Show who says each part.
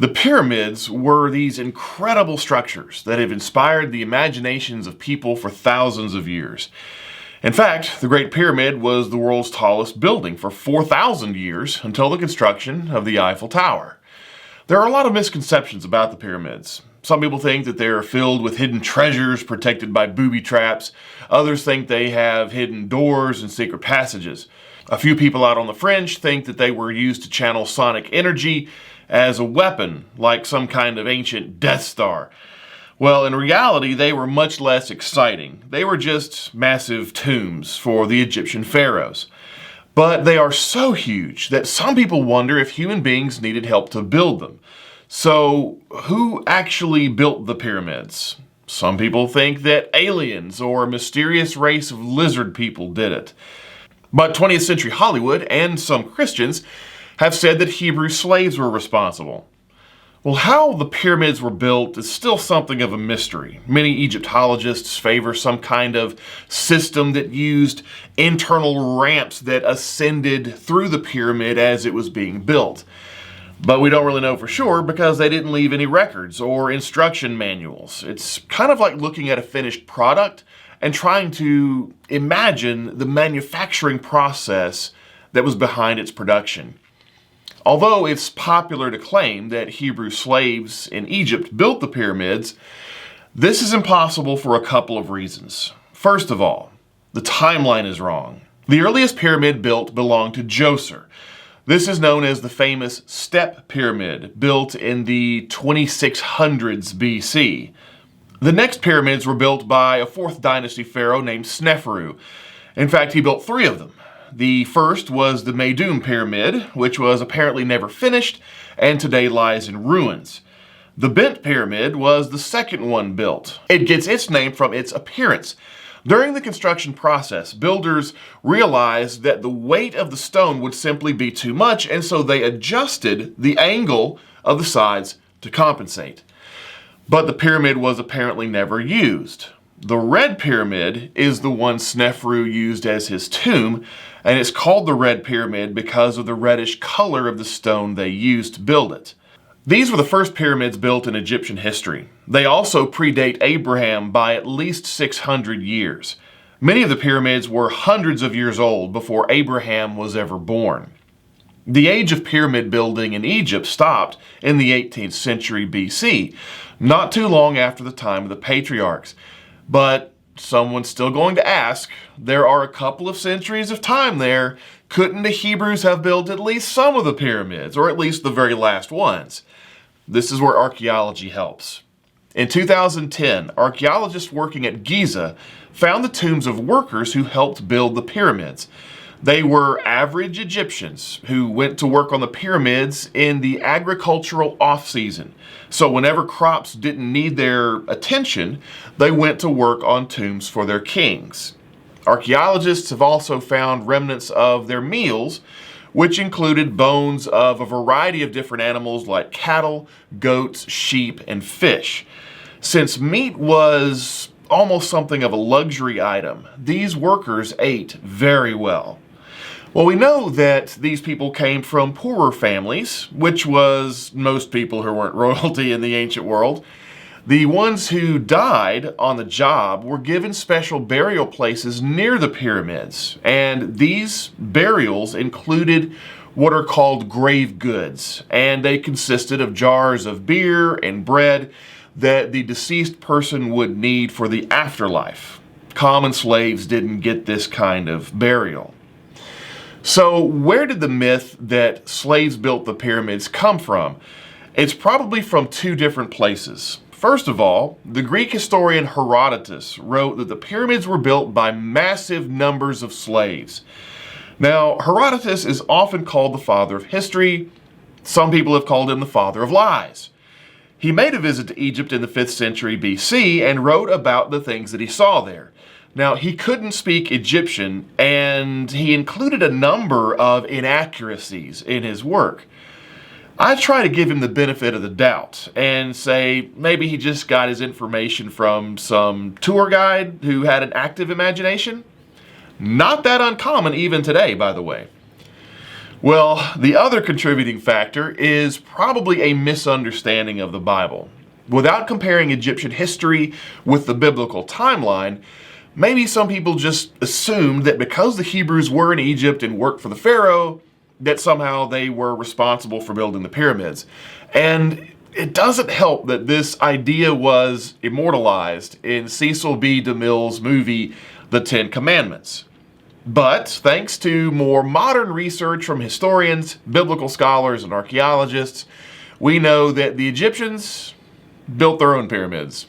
Speaker 1: The pyramids were these incredible structures that have inspired the imaginations of people for thousands of years. In fact, the Great Pyramid was the world's tallest building for 4,000 years until the construction of the Eiffel Tower. There are a lot of misconceptions about the pyramids. Some people think that they are filled with hidden treasures protected by booby traps. Others think they have hidden doors and secret passages. A few people out on the fringe think that they were used to channel sonic energy as a weapon, like some kind of ancient Death Star. Well, in reality, they were much less exciting. They were just massive tombs for the Egyptian pharaohs. But they are so huge that some people wonder if human beings needed help to build them. So, who actually built the pyramids? Some people think that aliens or a mysterious race of lizard people did it. But 20th century Hollywood and some Christians have said that Hebrew slaves were responsible. Well, how the pyramids were built is still something of a mystery. Many Egyptologists favor some kind of system that used internal ramps that ascended through the pyramid as it was being built. But we don't really know for sure because they didn't leave any records or instruction manuals. It's kind of like looking at a finished product and trying to imagine the manufacturing process that was behind its production. Although it's popular to claim that Hebrew slaves in Egypt built the pyramids, this is impossible for a couple of reasons. First of all, the timeline is wrong. The earliest pyramid built belonged to Djoser. This is known as the famous Step Pyramid, built in the 2600s BC. The next pyramids were built by a 4th dynasty pharaoh named Sneferu. In fact, he built 3 of them. The first was the Meidum Pyramid, which was apparently never finished and today lies in ruins. The Bent Pyramid was the second one built. It gets its name from its appearance. During the construction process, builders realized that the weight of the stone would simply be too much, and so they adjusted the angle of the sides to compensate. But the pyramid was apparently never used. The Red Pyramid is the one Sneferu used as his tomb, and it's called the Red Pyramid because of the reddish color of the stone they used to build it. These were the first pyramids built in Egyptian history. They also predate Abraham by at least 600 years. Many of the pyramids were hundreds of years old before Abraham was ever born. The age of pyramid building in Egypt stopped in the 18th century BC, not too long after the time of the patriarchs. But someone's still going to ask, there are a couple of centuries of time there. Couldn't the Hebrews have built at least some of the pyramids, or at least the very last ones? This is where archaeology helps. In 2010, archaeologists working at Giza found the tombs of workers who helped build the pyramids. They were average Egyptians who went to work on the pyramids in the agricultural off-season. So whenever crops didn't need their attention, they went to work on tombs for their kings. Archaeologists have also found remnants of their meals, which included bones of a variety of different animals like cattle, goats, sheep, and fish. Since meat was almost something of a luxury item, these workers ate very well. Well, we know that these people came from poorer families, which was most people who weren't royalty in the ancient world. The ones who died on the job were given special burial places near the pyramids, and these burials included what are called grave goods, and they consisted of jars of beer and bread that the deceased person would need for the afterlife. Common slaves didn't get this kind of burial. So where did the myth that slaves built the pyramids come from? It's probably from 2 different places. First of all, the Greek historian Herodotus wrote that the pyramids were built by massive numbers of slaves. Now, Herodotus is often called the father of history. Some people have called him the father of lies. He made a visit to Egypt in the 5th century BC and wrote about the things that he saw there. Now, he couldn't speak Egyptian, and he included a number of inaccuracies in his work. I try to give him the benefit of the doubt and say maybe he just got his information from some tour guide who had an active imagination. Not that uncommon even today, by the way. Well, the other contributing factor is probably a misunderstanding of the Bible. Without comparing Egyptian history with the biblical timeline, maybe some people just assumed that because the Hebrews were in Egypt and worked for the Pharaoh, that somehow they were responsible for building the pyramids. And it doesn't help that this idea was immortalized in Cecil B. DeMille's movie, The Ten Commandments. But thanks to more modern research from historians, biblical scholars, and archaeologists, we know that the Egyptians built their own pyramids.